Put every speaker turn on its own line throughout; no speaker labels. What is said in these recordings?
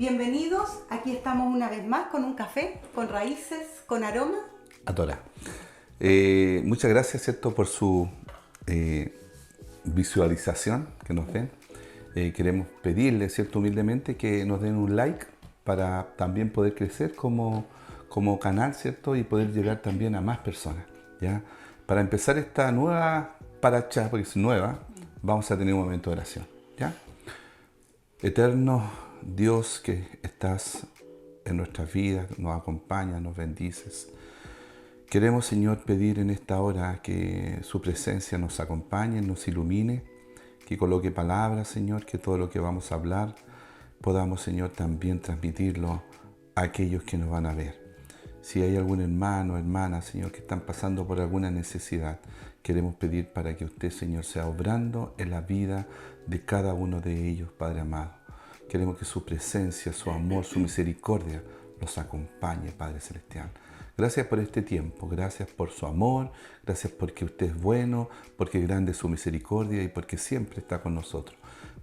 Bienvenidos, aquí estamos una vez más con un café, con raíces, con aroma.
A Torah. Muchas gracias, ¿cierto?, por su visualización que nos den. Queremos pedirle, ¿cierto?, humildemente que nos den un like para también poder crecer como canal, ¿cierto?, y poder llegar también a más personas, ¿ya? Para empezar esta nueva paracha, porque es nueva, vamos a tener un momento de oración, ¿ya? Eterno Dios que estás en nuestras vidas, nos acompañas, nos bendices. Queremos, Señor, pedir en esta hora que su presencia nos acompañe, nos ilumine, que coloque palabras, Señor, que todo lo que vamos a hablar podamos, Señor, también transmitirlo a aquellos que nos van a ver. Si hay algún hermano o hermana, Señor, que están pasando por alguna necesidad, queremos pedir para que usted, Señor, sea obrando en la vida de cada uno de ellos, Padre amado. Queremos que su presencia, su amor, su misericordia los acompañe, Padre Celestial. Gracias por este tiempo, gracias por su amor, gracias porque usted es bueno, porque grande es su misericordia y porque siempre está con nosotros.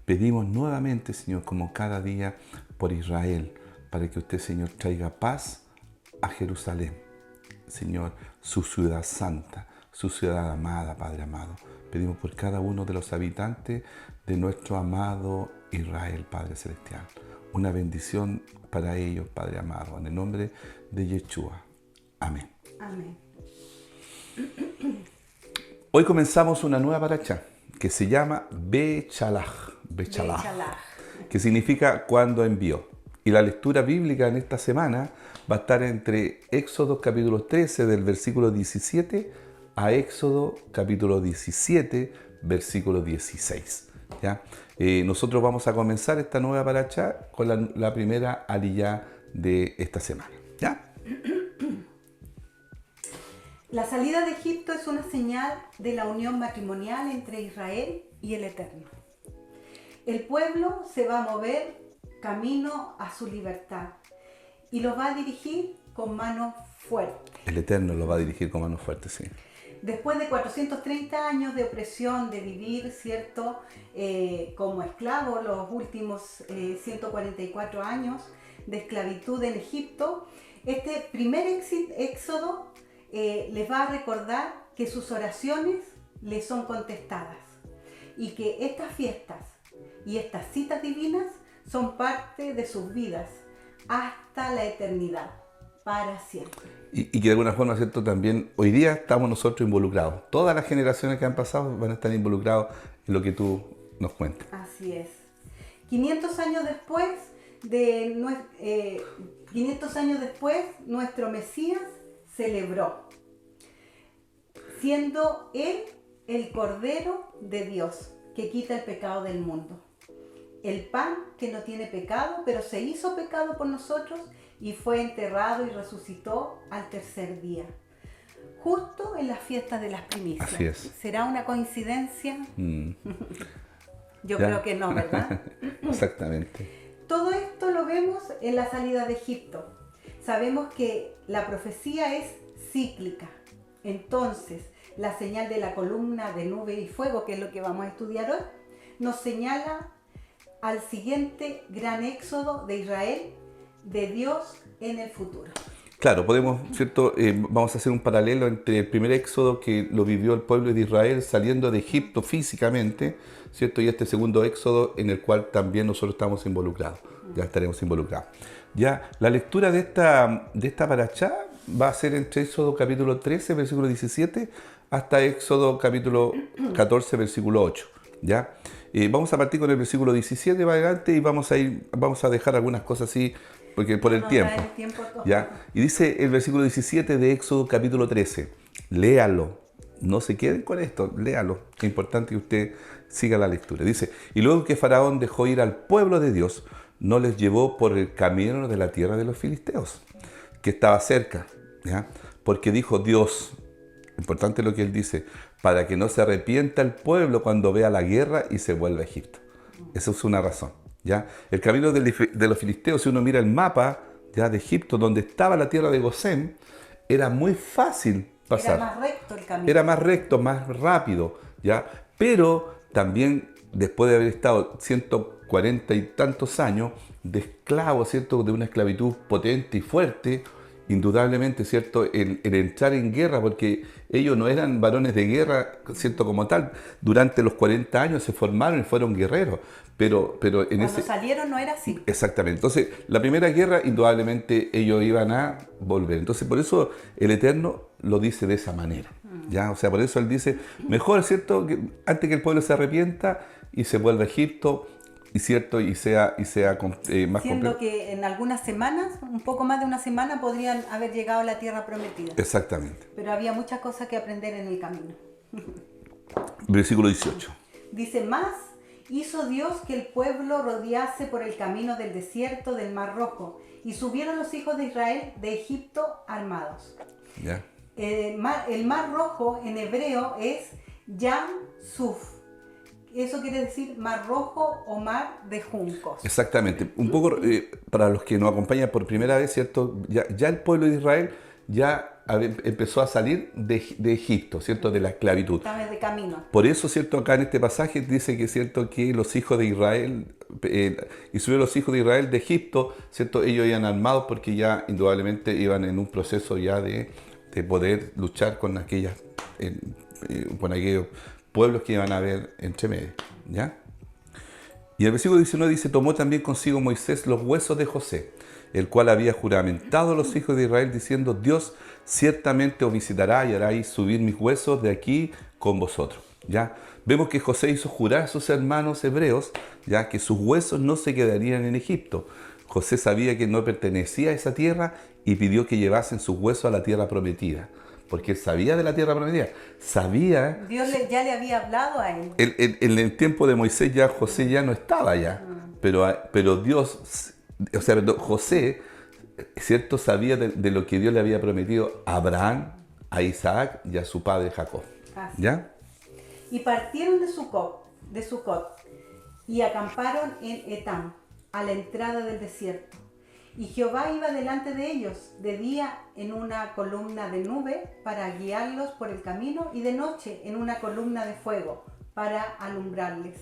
Pedimos nuevamente, Señor, como cada día, por Israel, para que usted, Señor, traiga paz a Jerusalén. Señor, su ciudad santa, su ciudad amada, Padre amado. Pedimos por cada uno de los habitantes de nuestro amado Israel, Padre Celestial. Una bendición para ellos, Padre amado, en el nombre de Yeshua. Amén.
Amén.
Hoy comenzamos una nueva paracha que se llama Bechalach, que significa cuando envió. Y la lectura bíblica en esta semana va a estar entre Éxodo capítulo 13 del versículo 17 a Éxodo capítulo 17 versículo 16. ¿Ya? Nosotros vamos a comenzar esta nueva paracha con la primera aliyá de esta semana. ¿Ya?
La salida de Egipto es una señal de la unión matrimonial entre Israel y el Eterno. El pueblo se va a mover camino a su libertad y los va a dirigir con mano fuerte.
El Eterno lo va a dirigir con mano fuerte, sí.
Después de 430 años de opresión, de vivir, ¿cierto?, como esclavos, los últimos 144 años de esclavitud en Egipto, este primer éxodo les va a recordar que sus oraciones les son contestadas y que estas fiestas y estas citas divinas son parte de sus vidas hasta la eternidad, para siempre.
Y que de alguna forma, ¿cierto?, también hoy día estamos nosotros involucrados. Todas las generaciones que han pasado van a estar involucrados en lo que tú nos cuentas.
Así es. 500 años después, 500 años después, nuestro Mesías celebró, siendo Él el Cordero de Dios que quita el pecado del mundo. El pan que no tiene pecado, pero se hizo pecado por nosotros y fue enterrado y resucitó al tercer día. Justo en las fiestas de las primicias.
Así es.
¿Será una coincidencia? Yo
¿Ya?
Creo que no, ¿verdad?
Exactamente.
Todo esto lo vemos en la salida de Egipto. Sabemos que la profecía es cíclica. Entonces, la señal de la columna de nube y fuego, que es lo que vamos a estudiar hoy, nos señala al siguiente gran éxodo de Israel, de Dios en el futuro.
Claro, podemos, ¿cierto? Vamos a hacer un paralelo entre el primer éxodo que lo vivió el pueblo de Israel saliendo de Egipto físicamente, ¿cierto? Y este segundo éxodo en el cual también nosotros estamos involucrados, ya estaremos involucrados. Ya, la lectura de esta paracha va a ser entre Éxodo capítulo 13, versículo 17, hasta Éxodo capítulo 14, versículo 8, ¿ya? Vamos a partir con el versículo 17 para adelante y vamos a dejar algunas cosas así, porque por el tiempo. ¿Ya? Y dice el versículo 17 de Éxodo capítulo 13, léalo, no se queden con esto, léalo, es importante que usted siga la lectura. Dice, y luego que Faraón dejó ir al pueblo de Dios, no les llevó por el camino de la tierra de los filisteos, que estaba cerca, ¿ya? Porque dijo Dios, importante lo que él dice, para que no se arrepienta el pueblo cuando vea la guerra y se vuelva a Egipto. Esa es una razón, ¿ya? El camino de los filisteos, si uno mira el mapa, ¿ya?, de Egipto, donde estaba la tierra de Gosén, era muy fácil pasar.
Era más recto el camino.
Era más recto, más rápido, ¿ya? Pero también, después de haber estado 140 y tantos años, de esclavo, ¿cierto? De una esclavitud potente y fuerte, indudablemente, ¿cierto? El entrar en guerra, porque ellos no eran varones de guerra, ¿cierto? Como tal. Durante los 40 años se formaron y fueron guerreros, pero en
Cuando
ese...
salieron no era así.
Exactamente. Entonces, la primera guerra, indudablemente, ellos iban a volver. Entonces, por eso el Eterno lo dice de esa manera. ¿Ya? O sea, por eso Él dice, mejor, ¿cierto? Que antes que el pueblo se arrepienta y se vuelva a Egipto, y cierto, y sea más
Siendo
completo.
que en algunas semanas, un poco más de una semana, podrían haber llegado a la tierra prometida.
Exactamente.
Pero había muchas cosas que aprender en el camino.
Versículo 18.
Dice, más hizo Dios que el pueblo rodease por el camino del desierto del Mar Rojo, y subieron los hijos de Israel de Egipto armados.
¿Ya?
El Mar Rojo en hebreo es Yam Suf. Eso quiere decir Mar Rojo o Mar de Juncos.
Exactamente. Un poco para los que nos acompañan por primera vez, ¿cierto? Ya el pueblo de Israel ya empezó a salir de Egipto, ¿cierto? De la esclavitud.
Estaba de camino.
Por eso, ¿cierto? Acá en este pasaje dice que, ¿cierto? Que los hijos de Israel, y subieron los hijos de Israel de Egipto, ¿cierto? Ellos iban armados porque ya indudablemente iban en un proceso ya de poder luchar con con aquellos pueblos que iban a haber entre medio, ¿ya? Y el versículo 19 dice, tomó también consigo Moisés los huesos de José, el cual había juramentado a los hijos de Israel, diciendo, Dios ciertamente os visitará y haráis subir mis huesos de aquí con vosotros. ¿Ya? Vemos que José hizo jurar a sus hermanos hebreos, ya que sus huesos no se quedarían en Egipto. José sabía que no pertenecía a esa tierra y pidió que llevasen sus huesos a la tierra prometida, porque él sabía de la tierra prometida, sabía...
Dios ya le había hablado a él.
En el tiempo de Moisés ya José ya no estaba allá, pero Dios, o sea, José, ¿cierto? Sabía de lo que Dios le había prometido a Abraham, a Isaac y a su padre Jacob.
Así.
¿Ya?
Y partieron de Sucot y acamparon en Etam, a la entrada del desierto. Y Jehová iba delante de ellos, de día en una columna de nube para guiarlos por el camino, y de noche en una columna de fuego para alumbrarles,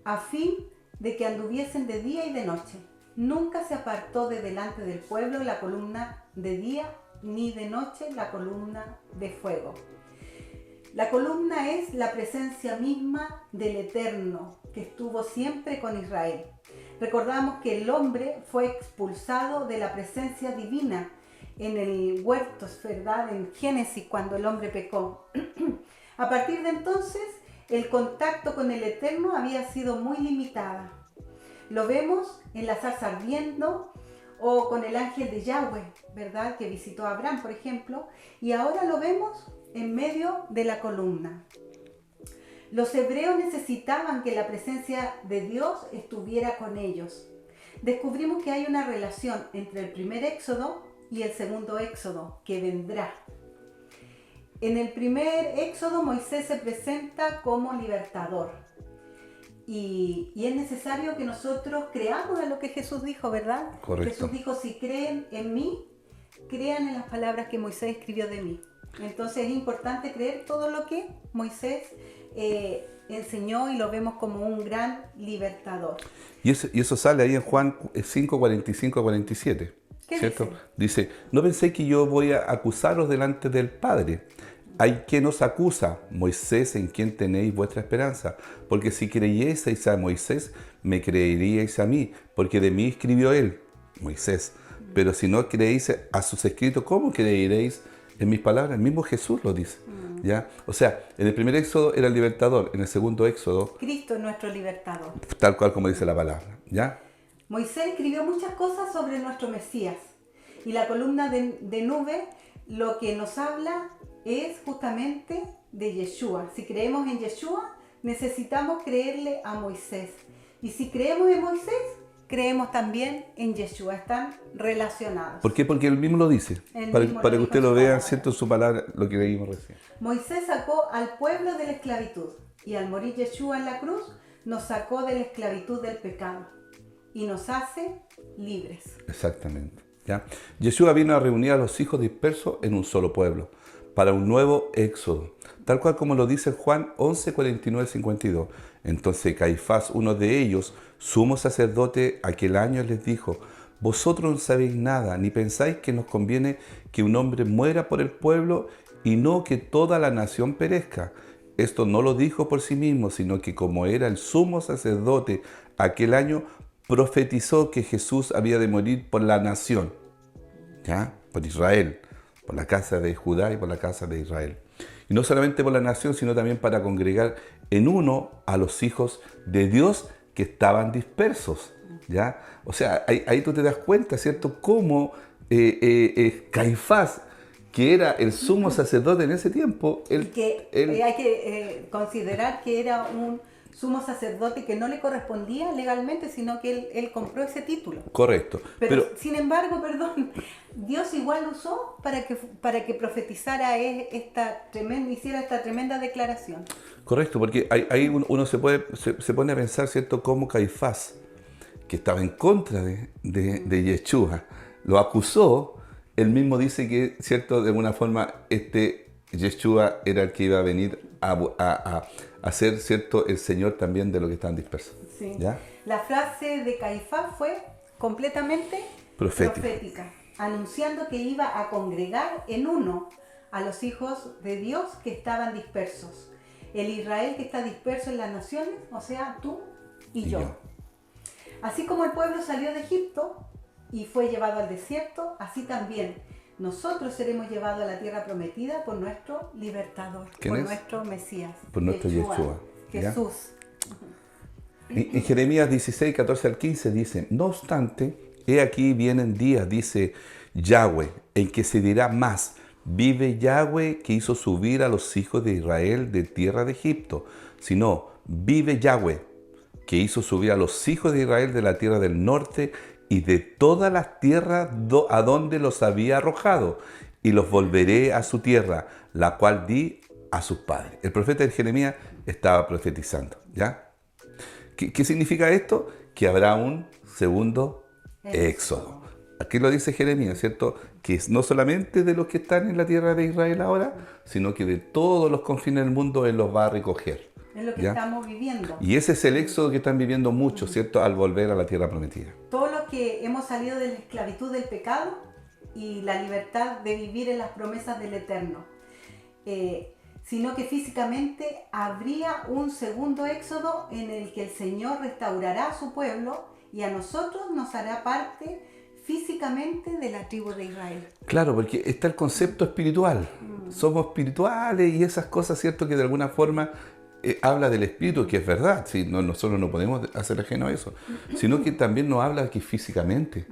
a fin de que anduviesen de día y de noche. Nunca se apartó de delante del pueblo la columna de día, ni de noche la columna de fuego. La columna es la presencia misma del Eterno, que estuvo siempre con Israel. Recordamos que el hombre fue expulsado de la presencia divina en el huerto, ¿verdad? En Génesis, cuando el hombre pecó. A partir de entonces, el contacto con el Eterno había sido muy limitada. Lo vemos en la zarza ardiendo o con el ángel de Yahweh, ¿verdad? Que visitó a Abraham, por ejemplo. Y ahora lo vemos en medio de la columna. Los hebreos necesitaban que la presencia de Dios estuviera con ellos. Descubrimos que hay una relación entre el primer éxodo y el segundo éxodo, que vendrá. En el primer éxodo, Moisés se presenta como libertador. Y es necesario que nosotros creamos en lo que Jesús dijo, ¿verdad?
Correcto.
Jesús dijo, si creen en mí, crean en las palabras que Moisés escribió de mí. Entonces es importante creer todo lo que Moisés enseñó, y lo vemos como un gran libertador.
Y eso sale ahí en Juan 5, 45 a 47.
¿Qué
¿cierto?
dice?
Dice, no penséis que yo voy a acusaros delante del Padre. Hay quien os acusa, Moisés, en quien tenéis vuestra esperanza. Porque si creyeseis a Moisés, me creeríais a mí, porque de mí escribió él, Moisés. Pero si no creéis a sus escritos, ¿cómo creeréis en mis palabras? El mismo Jesús lo dice. ¿Ya? O sea, en el primer éxodo era el libertador, en el segundo éxodo,
Cristo es nuestro libertador.
tal cual como dice la palabra. ¿Ya?
Moisés escribió muchas cosas sobre nuestro Mesías, y la columna de nube lo que nos habla es justamente de Yeshua. Si creemos en Yeshua, necesitamos creerle a Moisés, y si creemos en Moisés, creemos también en Yeshua. Están relacionados.
¿Por qué? Porque él mismo lo dice,
Él
para
mismo
que
lo
usted
dijo
lo
en su
vea,
palabra.
¿cierto? En su palabra, lo que leímos recién.
Moisés sacó al pueblo de la esclavitud, y al morir Yeshua en la cruz, nos sacó de la esclavitud del pecado y nos hace libres.
Exactamente. ¿Ya? Yeshua vino a reunir a los hijos dispersos en un solo pueblo, para un nuevo éxodo, tal cual como lo dice Juan 11, 49, 52. Entonces Caifás, uno de ellos, sumo sacerdote, aquel año les dijo: vosotros no sabéis nada, ni pensáis que nos conviene que un hombre muera por el pueblo y no que toda la nación perezca. Esto no lo dijo por sí mismo, sino que como era el sumo sacerdote aquel año, profetizó que Jesús había de morir por la nación, ¿ya? Por Israel, por la casa de Judá y por la casa de Israel. Y no solamente por la nación, sino también para congregar en uno a los hijos de Dios que estaban dispersos, ¿ya? O sea, ahí tú te das cuenta, ¿cierto? Cómo Caifás, que era el sumo sacerdote en ese tiempo,
hay que considerar que era un sumo sacerdote que no le correspondía legalmente, sino que él compró ese título.
Correcto.
Pero sin embargo, Dios igual usó para que profetizara hiciera esta tremenda declaración.
Correcto, porque ahí uno se pone a pensar, ¿cierto?, cómo Caifás, que estaba en contra de Yeshua, lo acusó. Él mismo dice que, ¿cierto?, de alguna forma, Yeshua era el que iba a venir a ser, ¿cierto?, el Señor también de los que estaban dispersos.
Sí.
¿Ya?
La frase de Caifás fue completamente profética, anunciando que iba a congregar en uno a los hijos de Dios que estaban dispersos. El Israel que está disperso en las naciones, o sea, tú y yo. Así como el pueblo salió de Egipto y fue llevado al desierto, así también nosotros seremos llevados a la tierra prometida por nuestro libertador, por nuestro Mesías,
por nuestro Yeshua,
Jesús.
En Jeremías 16, 14 al 15 dice: no obstante, he aquí vienen días, dice Yahweh, en que se dirá más: vive Yahweh, que hizo subir a los hijos de Israel de tierra de Egipto. Sino, vive Yahweh, que hizo subir a los hijos de Israel de la tierra del norte y de todas las tierras a donde los había arrojado, y los volveré a su tierra, la cual di a sus padres. El profeta de Jeremías estaba profetizando, ¿ya? ¿Qué significa esto? Que habrá un segundo éxodo. Aquí lo dice Jeremías, ¿cierto? Que es no solamente de los que están en la tierra de Israel ahora, sino que de todos los confines del mundo Él los va a recoger.
Es lo que estamos viviendo.
Y ese es el éxodo que están viviendo muchos, ¿cierto?, al volver a la tierra prometida.
Todos los que hemos salido de la esclavitud del pecado y la libertad de vivir en las promesas del Eterno. Sino que físicamente habría un segundo éxodo en el que el Señor restaurará a su pueblo y a nosotros nos hará parte físicamente de la tribu de Israel.
Claro, porque está el concepto espiritual. Somos espirituales y esas cosas, ¿cierto?, que de alguna forma habla del espíritu, que es verdad, ¿sí? Nosotros no podemos hacer ajeno a eso, sino que también nos habla que físicamente,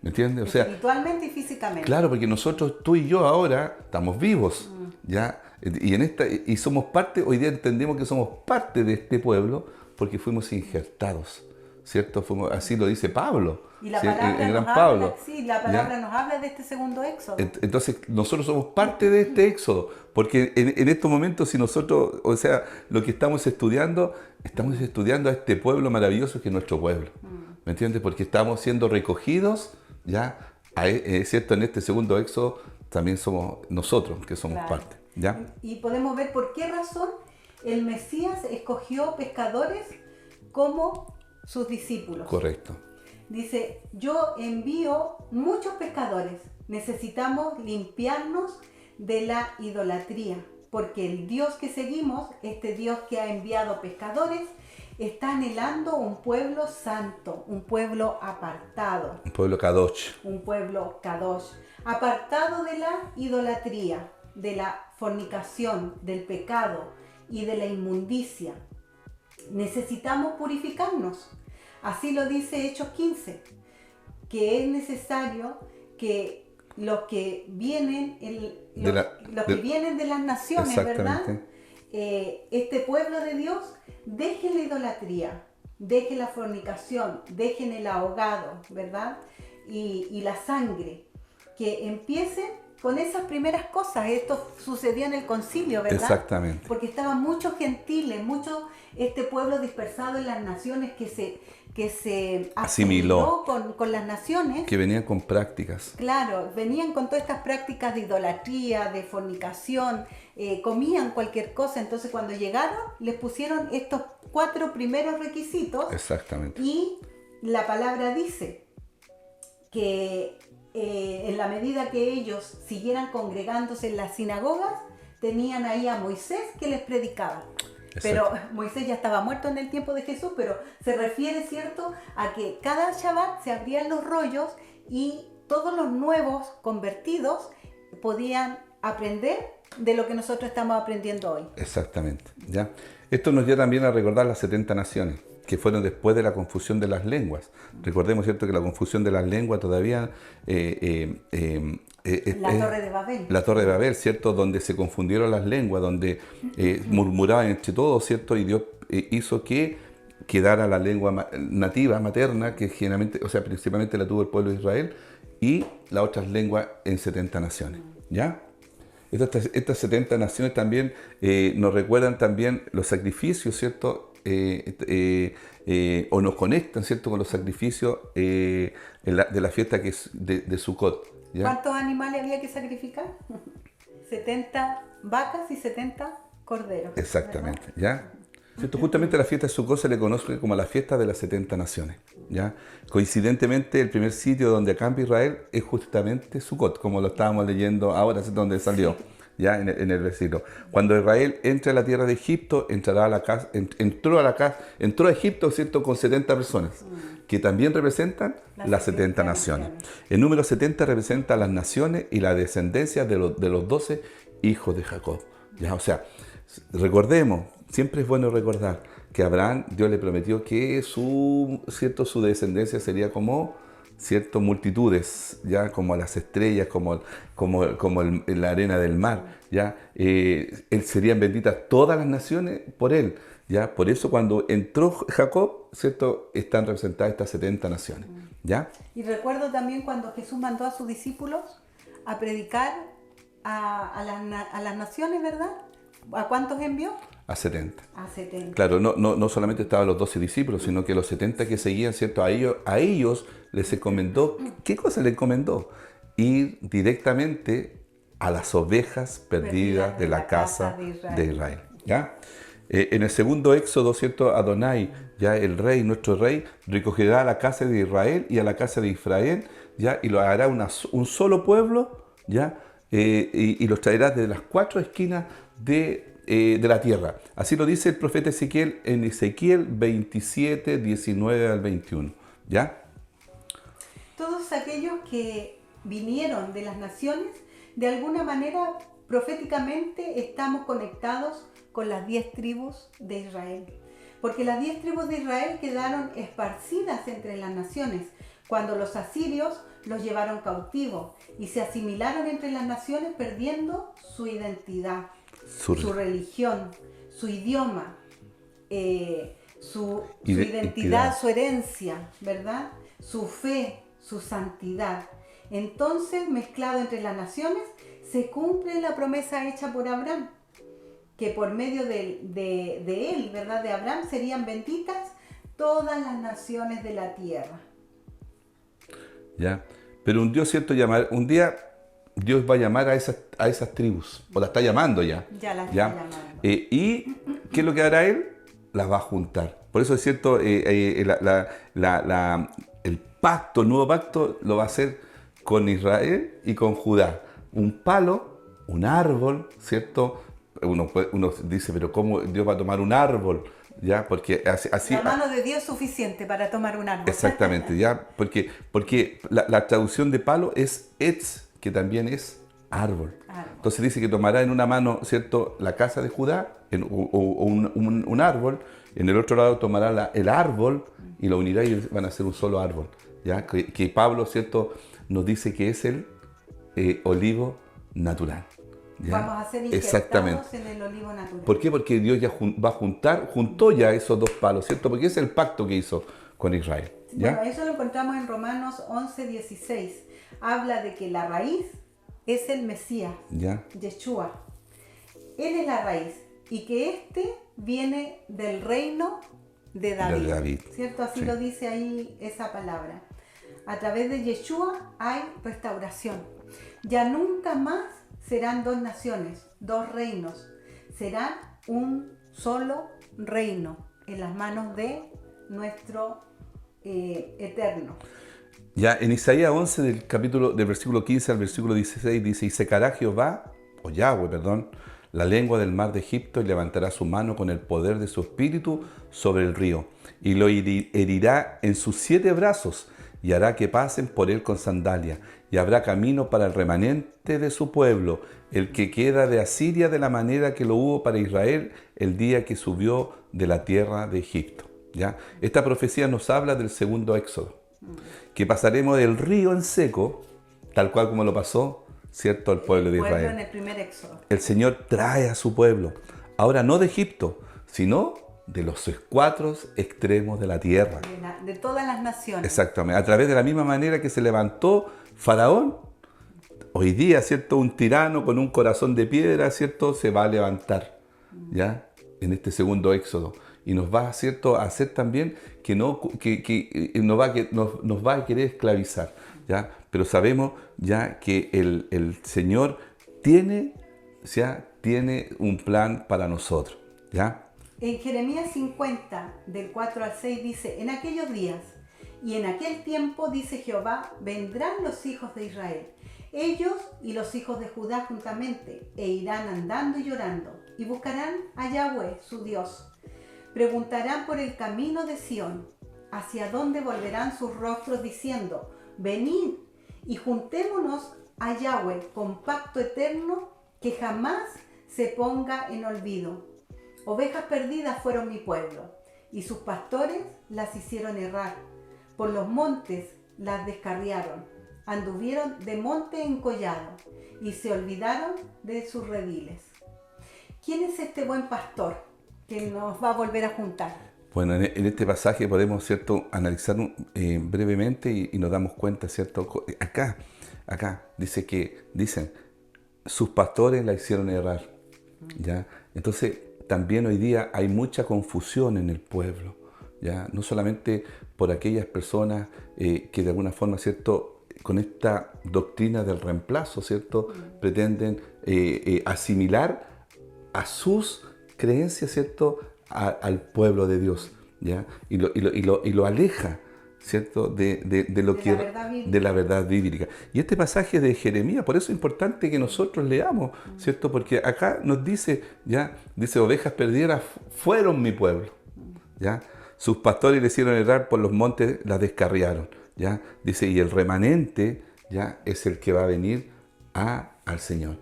¿me entiendes? O sea,
espiritualmente y físicamente.
Claro, porque nosotros, tú y yo ahora, estamos vivos, ¿ya? Y somos parte, hoy día entendemos que somos parte de este pueblo porque fuimos injertados, ¿cierto? Así lo dice Pablo.
Y la
¿sí?
palabra,
el gran Pablo.
la palabra nos habla de este segundo éxodo.
Entonces, nosotros somos parte de este éxodo, porque en estos momentos, si nosotros, o sea, lo que estamos estudiando a este pueblo maravilloso que es nuestro pueblo, ¿me entiendes? Porque estamos siendo recogidos, ¿ya? ¿Cierto? En este segundo éxodo también somos nosotros, que somos parte, ¿ya?
Y podemos ver por qué razón el Mesías escogió pescadores como sus discípulos.
Correcto.
Dice, yo envío muchos pescadores, necesitamos limpiarnos de la idolatría, porque el Dios que seguimos, este Dios que ha enviado pescadores, está anhelando un pueblo santo, un pueblo apartado.
Un pueblo kadosh.
Un pueblo kadosh, apartado de la idolatría, de la fornicación, del pecado y de la inmundicia. Necesitamos purificarnos. Así lo dice Hechos 15, que es necesario que los que vienen, vienen de las naciones, ¿verdad? Este pueblo de Dios, dejen la idolatría, dejen la fornicación, dejen el ahogado, ¿verdad? Y la sangre, que empiecen con esas primeras cosas. Esto sucedió en el concilio, ¿verdad?
Exactamente.
Porque estaban muchos gentiles, mucho este pueblo dispersado en las naciones que se asimiló con las naciones.
Que venían con prácticas.
Claro, venían con todas estas prácticas de idolatría, de fornicación, comían cualquier cosa. Entonces cuando llegaron les pusieron estos 4 primeros requisitos.
Exactamente.
Y la palabra dice que en la medida que ellos siguieran congregándose en las sinagogas, tenían ahí a Moisés que les predicaba.
Exacto.
Pero Moisés ya estaba muerto en el tiempo de Jesús, pero se refiere, ¿cierto?, a que cada Shabbat se abrían los rollos y todos los nuevos convertidos podían aprender de lo que nosotros estamos aprendiendo hoy.
Exactamente. ¿Ya? Esto nos lleva también a recordar las 70 naciones, que fueron después de la confusión de las lenguas. Recordemos, ¿cierto?, que la confusión de las lenguas todavía...
La Torre de Babel.
La Torre de Babel, ¿cierto?, donde se confundieron las lenguas, donde murmuraban entre todos, ¿cierto?, y Dios hizo que quedara la lengua nativa, materna, que generalmente, o sea, principalmente la tuvo el pueblo de Israel, y las otras lenguas en 70 naciones. ¿Ya? Estas 70 naciones también nos recuerdan también los sacrificios, ¿cierto?, o nos conectan, ¿cierto?, con los sacrificios de la fiesta que es de Sukkot. ¿Ya?
¿Cuántos animales había que sacrificar? 70 vacas y 70 corderos.
Exactamente, ¿ya? ¿Cierto? Justamente la fiesta de Sukkot se le conoce como la fiesta de las 70 naciones, ¿ya? Coincidentemente, el primer sitio donde acampa Israel es justamente Sukkot, como lo estábamos leyendo ahora, es donde salió. Sí. Ya en el versículo. Cuando Israel entra a la tierra de Egipto, entró a Egipto, ¿cierto?, con 70 personas, que también representan las 70 naciones. El número 70 representa a las naciones y la descendencia de los 12 hijos de Jacob. ¿Ya? O sea, recordemos, siempre es bueno recordar que a Abraham Dios le prometió que su descendencia sería como... ¿cierto? Multitudes, ya como las estrellas, como la arena del mar, ya él serían benditas todas las naciones por él, ya por eso cuando entró Jacob, ¿cierto?, están representadas estas 70 naciones, ya.
Y recuerdo también cuando Jesús mandó a sus discípulos a predicar a las naciones, ¿verdad? ¿A cuántos envió?
A 70.
A 70.
Claro, no solamente estaban los 12 discípulos, sino que los 70 que seguían, ¿cierto? A ellos les encomendó. ¿Qué cosa les encomendó? Ir directamente a las ovejas perdidas de la casa de Israel. ¿Ya? En el segundo Éxodo, ¿cierto? Adonai, ya el rey, nuestro rey, recogerá a la casa de Israel y a la casa de Israel, ¿ya? Y lo hará un solo pueblo, ¿ya? Y los traerá de las 4 esquinas de la tierra. Así lo dice el profeta Ezequiel en Ezequiel 27, 19 al 21. ¿Ya?
Todos aquellos que vinieron de las naciones, de alguna manera, proféticamente, estamos conectados con las 10 tribus de Israel. Porque las 10 tribus de Israel quedaron esparcidas entre las naciones cuando los asirios los llevaron cautivos y se asimilaron entre las naciones perdiendo su identidad, su religión, su idioma, su identidad, su herencia, ¿verdad? Su fe, su santidad. Entonces, mezclado entre las naciones, se cumple la promesa hecha por Abraham, que por medio de él, ¿verdad?, de Abraham, serían benditas todas las naciones de la tierra.
Ya, pero un día Dios va a llamar a esas tribus, o la está llamando ya.
Ya la está llamando.
¿Y qué es lo que hará Él? Las va a juntar. Por eso es cierto, el pacto, el nuevo pacto, lo va a hacer con Israel y con Judá. Un palo, un árbol, ¿cierto? Uno dice, pero ¿cómo Dios va a tomar un árbol? ¿Ya? Porque así,
la mano de Dios es suficiente para tomar un árbol.
Exactamente, ¿ya? Porque la traducción de palo es etz, que también es árbol. Entonces dice que tomará en una mano, ¿cierto?, la casa de Judá, un árbol, en el otro lado tomará el árbol y lo unirá y van a ser un solo árbol. ¿Ya? Que Pablo, ¿cierto?, nos dice que es el olivo natural. ¿Ya?
Vamos a ser injertados en el olivo natural.
¿Por qué? Porque Dios ya juntó ya esos dos palos, ¿cierto? Porque es el pacto que hizo con Israel. ¿Ya?
Bueno, eso lo encontramos en Romanos 11, 16. Habla de que la raíz es el Mesías,
¿ya?
Yeshua. Él es la raíz y que viene del reino de David, ¿cierto? Así
sí.
lo dice ahí esa palabra. A través de Yeshua hay restauración. Ya nunca más serán dos naciones, dos reinos. Serán un solo reino en las manos de nuestro eterno.
Ya en Isaías 11, del versículo 15 al versículo 16, dice: y secará Jehová, o Yahweh, perdón, la lengua del mar de Egipto, y levantará su mano con el poder de su espíritu sobre el río, y lo herirá en sus 7 brazos, y hará que pasen por él con sandalia, y habrá camino para el remanente de su pueblo, el que queda de Asiria, de la manera que lo hubo para Israel el día que subió de la tierra de Egipto. ¿Ya? Esta profecía nos habla del segundo éxodo, que pasaremos del río en seco, tal cual como lo pasó, ¿cierto?, al pueblo de Israel.
En el primer éxodo.
El Señor trae a su pueblo, ahora no de Egipto, sino de los 4 extremos de la tierra.
De todas las naciones.
Exactamente, a través de la misma manera que se levantó Faraón, hoy día, ¿cierto?, un tirano con un corazón de piedra, ¿cierto?, se va a levantar, ¿ya?, en este segundo éxodo. Y nos va, ¿cierto?, a hacer también que nos va a querer esclavizar, ¿ya? Pero sabemos ya que el Señor tiene un plan para nosotros, ¿ya?
En Jeremías 50, del 4 al 6, dice: en aquellos días y en aquel tiempo, dice Jehová, vendrán los hijos de Israel, ellos y los hijos de Judá juntamente, e irán andando y llorando, y buscarán a Yahweh, su Dios. Preguntarán por el camino de Sión, hacia dónde volverán sus rostros, diciendo: venid y juntémonos a Yahweh con pacto eterno que jamás se ponga en olvido. Ovejas perdidas fueron mi pueblo, y sus pastores las hicieron errar. Por los montes las descarriaron, anduvieron de monte en collado, y se olvidaron de sus rediles. ¿Quién es este buen pastor que nos va a volver a juntar?
Bueno, en este pasaje podemos, ¿cierto?, analizar brevemente y nos damos cuenta, ¿cierto? Acá dicen, sus pastores la hicieron errar, ¿ya? Entonces, también hoy día hay mucha confusión en el pueblo, ¿ya? No solamente por aquellas personas que de alguna forma, ¿cierto?, con esta doctrina del reemplazo, ¿cierto?, pretenden asimilar a sus creencias, ¿cierto?, al pueblo de Dios, ¿ya? Y lo aleja, ¿cierto?, de la verdad bíblica. Y este pasaje de Jeremías, por eso es importante que nosotros leamos, ¿cierto? Porque acá nos dice, ¿ya? Dice: ovejas perdidas fueron mi pueblo, ¿ya? Sus pastores le hicieron errar, por los montes las descarriaron, ¿ya? Dice: y el remanente, ¿ya?, es el que va a venir al Señor.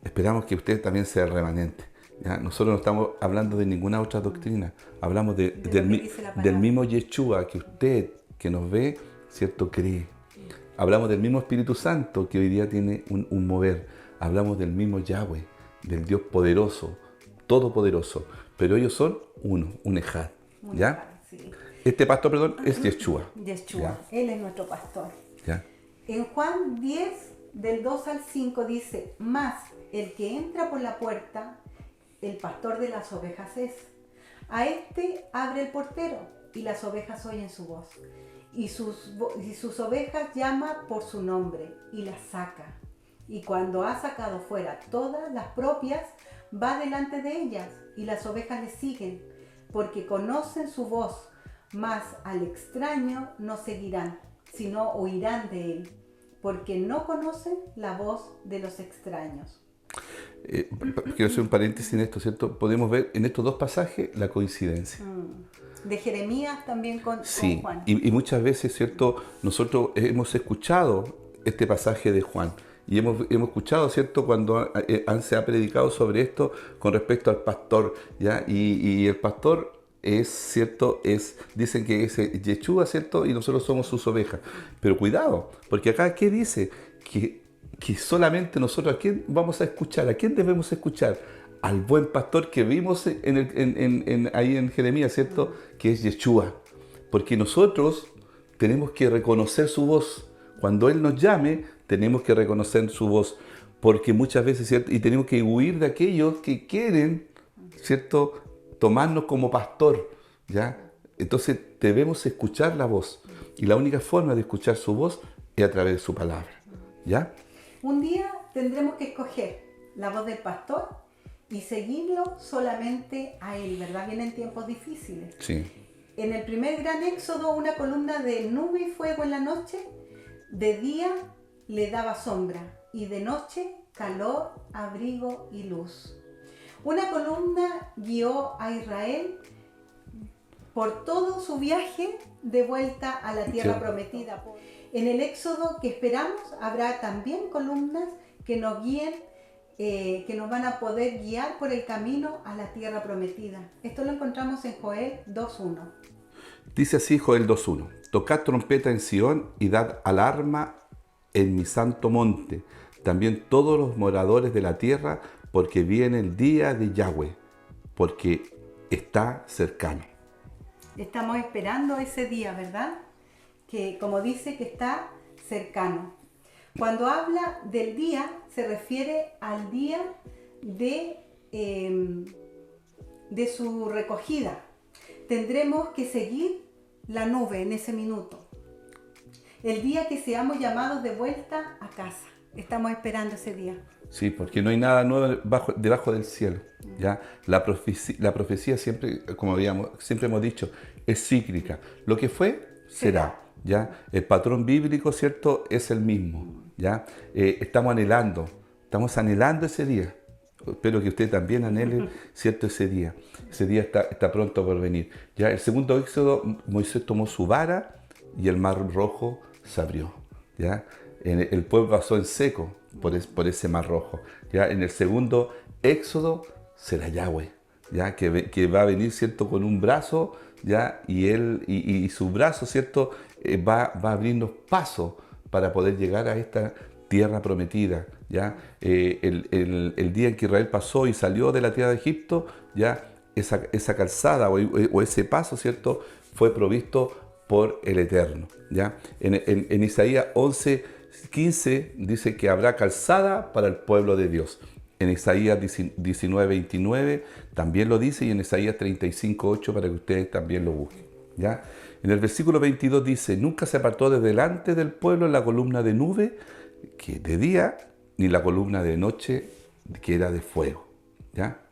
Esperamos que usted también sea el remanente, ¿ya? Nosotros no estamos hablando de ninguna otra doctrina, hablamos del mismo Yeshua que usted, que nos ve, ¿cierto?, cree. Hablamos del mismo Espíritu Santo que hoy día tiene un mover. Hablamos del mismo Yahweh, del Dios poderoso, todopoderoso. Pero ellos son uno, un Ejad, ¿ya?
Sí.
Este pastor, perdón, es Yeshua.
Yeshua,
¿ya?
Él es nuestro pastor.
¿Ya?
En Juan 10, del 2 al 5 dice: mas el que entra por la puerta, el pastor de las ovejas es. A este abre el portero, y las ovejas oyen su voz. Y sus ovejas llama por su nombre, y las saca. Y cuando ha sacado fuera todas las propias, va delante de ellas, y las ovejas le siguen, porque conocen su voz. Mas al extraño no seguirán, sino oirán de él, porque no conocen la voz de los extraños.
Quiero hacer un paréntesis en esto, ¿cierto? Podemos ver en estos dos pasajes la coincidencia.
De Jeremías también con Juan.
Y muchas veces, ¿cierto?, nosotros hemos escuchado este pasaje de Juan y hemos escuchado, ¿cierto?, cuando se ha predicado sobre esto con respecto al pastor, ¿ya? Y el pastor es, ¿cierto?, dicen que es Yeshua, ¿cierto?, y nosotros somos sus ovejas. Pero cuidado, porque acá, ¿qué dice? Que solamente nosotros, ¿a quién vamos a escuchar? ¿A quién debemos escuchar? Al buen pastor que vimos ahí en Jeremías, ¿cierto?, que es Yeshua. Porque nosotros tenemos que reconocer su voz. Cuando Él nos llame, tenemos que reconocer su voz. porque muchas veces, ¿cierto? Y tenemos que huir de aquellos que quieren, ¿cierto?, tomarnos como pastor, ¿ya? Entonces debemos escuchar la voz, y la única forma de escuchar su voz es a través de su palabra, ¿ya?
Un día tendremos que escoger la voz del pastor y seguirlo solamente a él, ¿verdad? Vienen tiempos difíciles.
Sí.
En el primer gran éxodo, una columna de nube y fuego en la noche, de día le daba sombra y de noche calor, abrigo y luz. Una columna guió a Israel por todo su viaje de vuelta a la tierra prometida. En el éxodo que esperamos habrá también columnas que nos guíen, que nos van a poder guiar por el camino a la tierra prometida. Esto lo encontramos en Joel 2.1.
Dice así Joel 2.1: Tocad trompeta en Sión y dad alarma en mi santo monte, también todos los moradores de la tierra, porque viene el día de Yahweh, porque está cercano.
Estamos esperando ese día, ¿verdad? Que como dice que está cercano. Cuando habla del día, se refiere al día de su recogida. Tendremos que seguir la nube en ese minuto. El día que seamos llamados de vuelta a casa. Estamos esperando ese día.
Sí, porque no hay nada nuevo debajo del cielo, ¿ya? La profecía siempre, siempre hemos dicho, es cíclica. Lo que fue, será, ¿ya? El patrón bíblico, ¿cierto?, es el mismo, ¿ya? Estamos anhelando ese día. Espero que usted también anhele, ¿cierto?, ese día. Ese día está pronto por venir. ¿Ya? El segundo éxodo, Moisés tomó su vara y el mar rojo se abrió, ¿ya? El pueblo pasó en seco por ese mar rojo, ¿ya? En el segundo éxodo será Yahweh, ¿ya? Que va a venir, ¿cierto?, con un brazo, ¿ya? Y su brazo, ¿cierto?, va a abrirnos paso para poder llegar a esta tierra prometida, ¿ya? El día en que Israel pasó y salió de la tierra de Egipto, ¿ya? Esa calzada o ese paso, ¿cierto?, fue provisto por el Eterno, ¿ya? En Isaías 11:15 dice que habrá calzada para el pueblo de Dios. En Isaías 19:29 también lo dice, y en Isaías 35:8 para que ustedes también lo busquen, ¿ya? En el versículo 22 dice: nunca se apartó de delante del pueblo la columna de nube que de día, ni la columna de noche que era de fuego, ¿ya?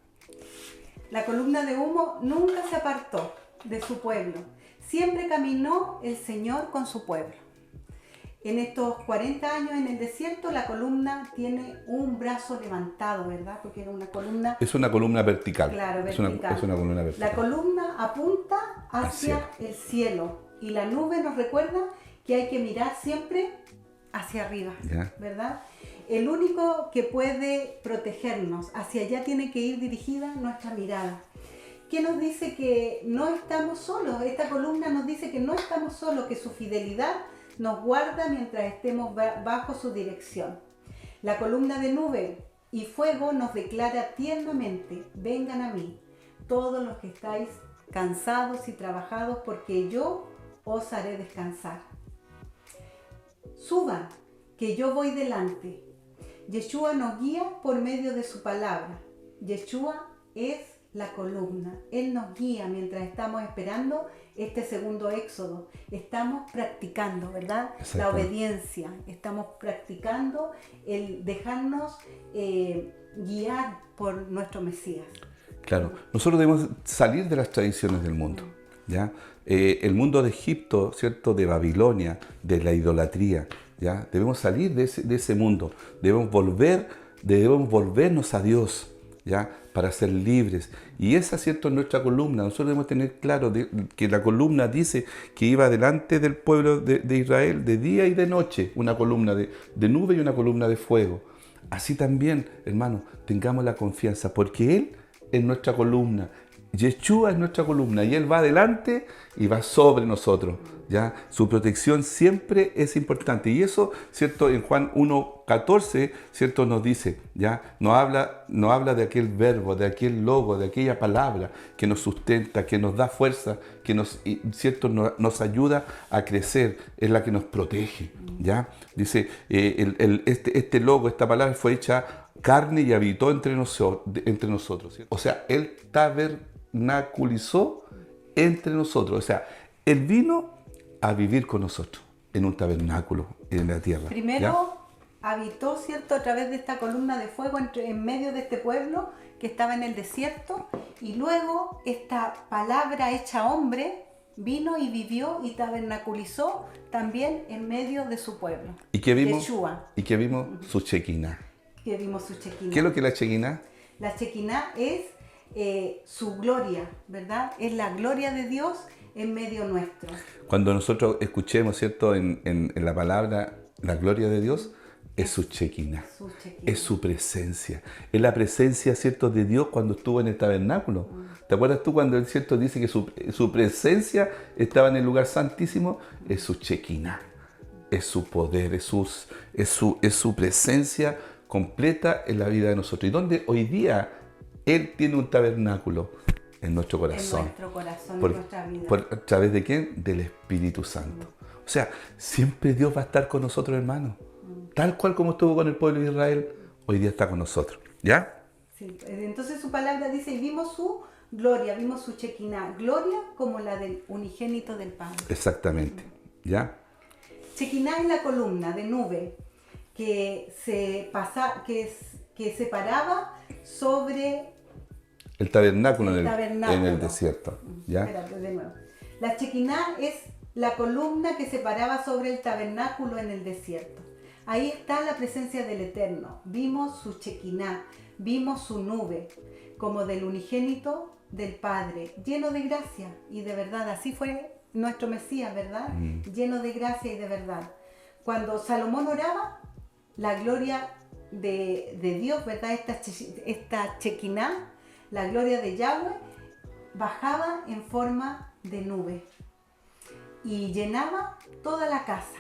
La columna de humo nunca se apartó de su pueblo. Siempre caminó el Señor con su pueblo. En estos 40 años en el desierto, la columna tiene un brazo levantado, ¿verdad? Porque era una columna...
Es una columna vertical.
Claro, vertical.
Es una columna vertical.
La columna apunta hacia el cielo. Y la nube nos recuerda que hay que mirar siempre hacia arriba, ¿ya? ¿Verdad? El único que puede protegernos, hacia allá tiene que ir dirigida nuestra mirada. ¿Qué nos dice? Que no estamos solos. Esta columna nos dice que no estamos solos, que su fidelidad nos guarda mientras estemos bajo su dirección. La columna de nube y fuego nos declara tiernamente: vengan a mí, todos los que estáis cansados y trabajados, porque yo os haré descansar. Suban, que yo voy delante. Yeshua nos guía por medio de su palabra. Yeshua es la columna. Él nos guía mientras estamos esperando este segundo éxodo. Estamos practicando, ¿verdad?, la obediencia. Estamos practicando el dejarnos guiar por nuestro Mesías.
Claro, nosotros debemos salir de las tradiciones del mundo, ¿ya? El mundo de Egipto, ¿cierto?, de Babilonia, de la idolatría, ¿ya? Debemos salir de ese mundo. Debemos volvernos a Dios, ¿ya?, para ser libres. Y esa, ¿cierto?, es nuestra columna. Nosotros debemos tener claro que la columna dice que iba delante del pueblo de Israel de día y de noche, una columna de nube y una columna de fuego. Así también, hermanos, tengamos la confianza, porque Él es nuestra columna. Yeshua es nuestra columna y Él va adelante y va sobre nosotros. ¿Ya? Su protección siempre es importante. Y eso, ¿cierto? En Juan 1:14, ¿cierto? Nos dice, ¿ya? Nos habla de aquel verbo, de aquel logo, de aquella palabra que nos sustenta, que nos da fuerza, que ¿cierto? Nos ayuda a crecer, es la que nos protege, ¿ya? Dice, este logo, esta palabra fue hecha carne y habitó entre nosotros. ¿Cierto? O sea, Él tabernaculizó entre nosotros. O sea, Él vino a vivir con nosotros en un tabernáculo en la tierra.
Primero
¿ya?
habitó, ¿cierto?, a través de esta columna de fuego en medio de este pueblo que estaba en el desierto, y luego esta palabra hecha hombre vino y vivió y tabernaculizó también en medio de su pueblo.
¿Y qué vimos?
Yeshua.
¿Y qué vimos? Su Shekinah.
Que vimos su Shekinah.
¿Qué es lo que es la Shekinah?
La Shekinah es su gloria, ¿verdad? Es la gloria de Dios en medio nuestro.
Cuando nosotros escuchemos, ¿cierto?, en la palabra la gloria de Dios, es su Shekinah, es su presencia. Es la presencia, ¿cierto?, de Dios cuando estuvo en el tabernáculo. ¿Te acuerdas tú cuando Él, ¿cierto?, dice que su presencia estaba en el lugar santísimo? Es su Shekinah, es su poder, es su presencia completa en la vida de nosotros. Y donde hoy día Él tiene un tabernáculo en nuestro corazón.
En nuestro corazón, en nuestra vida.
¿A través de quién? Del Espíritu Santo. O sea, siempre Dios va a estar con nosotros, hermanos. Tal cual como estuvo con el pueblo de Israel, hoy día está con nosotros. ¿Ya?
Sí. Entonces su palabra dice, y vimos su gloria, vimos su Shekinah, gloria como la del unigénito del Padre.
Exactamente. ¿Ya?
Shekinah es la columna de nube que se paraba sobre
el tabernáculo,
tabernáculo
en el desierto. ¿Ya?
Espérate, de nuevo. La Shekinah es la columna que se paraba sobre el tabernáculo en el desierto. Ahí está la presencia del Eterno. Vimos su Shekinah, vimos su nube, como del unigénito del Padre, lleno de gracia y de verdad. Así fue nuestro Mesías, ¿verdad? Lleno de gracia y de verdad. Cuando Salomón oraba, la gloria de Dios, ¿verdad? Esta Shekinah, la gloria de Yahweh, bajaba en forma de nube y llenaba toda la casa.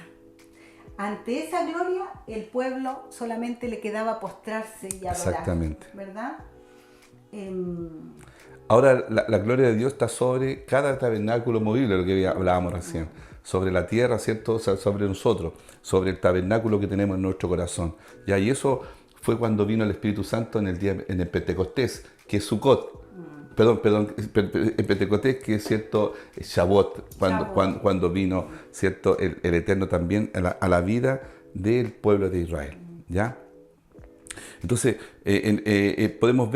Ante esa gloria, el pueblo solamente le quedaba postrarse y adorar.
Exactamente.
¿Verdad?
Ahora, la gloria de Dios está sobre cada tabernáculo movible, lo que hablábamos recién. Sobre la tierra, ¿cierto? O sea, sobre nosotros, sobre el tabernáculo que tenemos en nuestro corazón. ¿Ya? Y eso fue cuando vino el Espíritu Santo en el Pentecostés, que es Sukkot. Perdón, el Pentecostés, que es cierto, Shavuot, cuando vino, cierto, el Eterno también a la vida del pueblo de Israel. ¿Ya? Entonces, podemos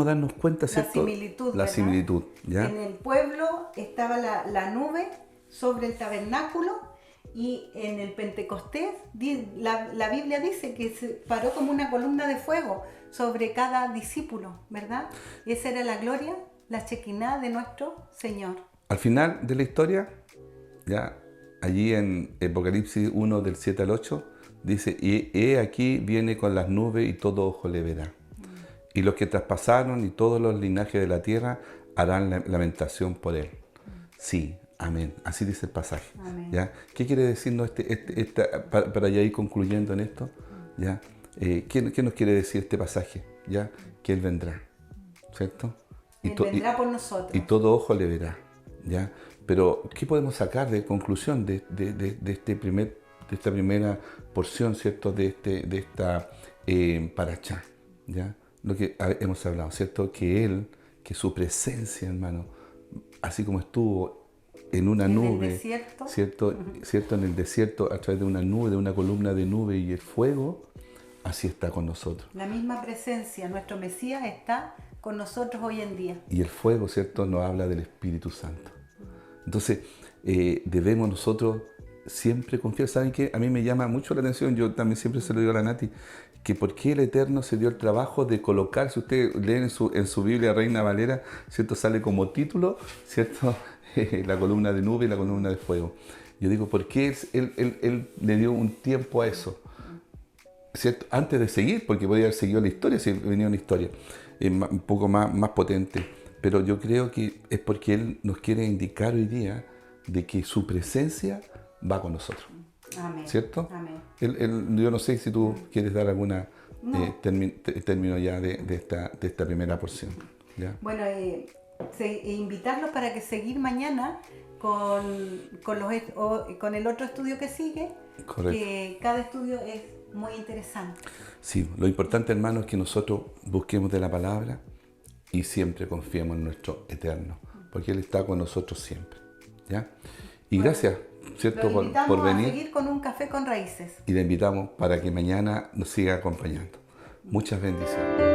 darnos cuenta, ¿cierto? La similitud. ¿Ya?
En el pueblo estaba la nube sobre el tabernáculo, y en el Pentecostés la Biblia dice que se paró como una columna de fuego sobre cada discípulo, ¿verdad? Y esa era la gloria, la Shekinah de nuestro Señor.
Al final de la historia, ya allí en Apocalipsis 1 del 7 al 8, dice, y he aquí viene con las nubes y todo ojo le verá. Y los que traspasaron y todos los linajes de la tierra harán lamentación por él. Sí, amén. Así dice el pasaje. ¿Ya? ¿Qué quiere decirnos para ya ir concluyendo en esto? ¿Ya? ¿Qué nos quiere decir este pasaje? ¿Ya? Que Él vendrá, ¿cierto?
Él vendrá por nosotros.
Y todo ojo le verá, ¿ya? Pero, ¿qué podemos sacar de conclusión de esta primera porción, ¿cierto? De esta parachá, ¿ya? Lo que hemos hablado, ¿cierto? Que su presencia, hermano, así como estuvo en una nube, ¿cierto? ¿Cierto? En el desierto, a través de una nube, de una columna de nube y el fuego, así está con nosotros.
La misma presencia, nuestro Mesías está con nosotros hoy en día.
Y el fuego, ¿cierto?, nos habla del Espíritu Santo. Entonces, debemos nosotros siempre confiar. ¿Saben qué? A mí me llama mucho la atención, yo también siempre se lo digo a la Nati, que por qué el Eterno se dio el trabajo de colocar, si ustedes leen en su Biblia Reina Valera, ¿cierto?, sale como título, ¿cierto?, la columna de nube y la columna de fuego. Yo digo, ¿por qué él le dio un tiempo a eso? ¿Cierto? Antes de seguir, porque podía haber seguido la historia si venía una historia un poco más potente. pero yo creo que es porque Él nos quiere indicar hoy día de que su presencia va con nosotros.
Amén.
¿Cierto?
Amén.
Yo no sé si tú quieres dar alguna
No.
término ya de esta primera porción. ¿Ya?
Bueno, invitarlos para que seguir mañana con el otro estudio que sigue,
Correcto.
que cada estudio es muy interesante.
Sí, lo importante, hermano, es que nosotros busquemos de la palabra y siempre confiemos en nuestro Eterno, porque Él está con nosotros siempre. ¿Ya? Y
Bueno,
gracias, ¿cierto?,
Los invitamos
por venir.
a seguir con un café con raíces.
Y le invitamos para que mañana nos siga acompañando. Muchas bendiciones.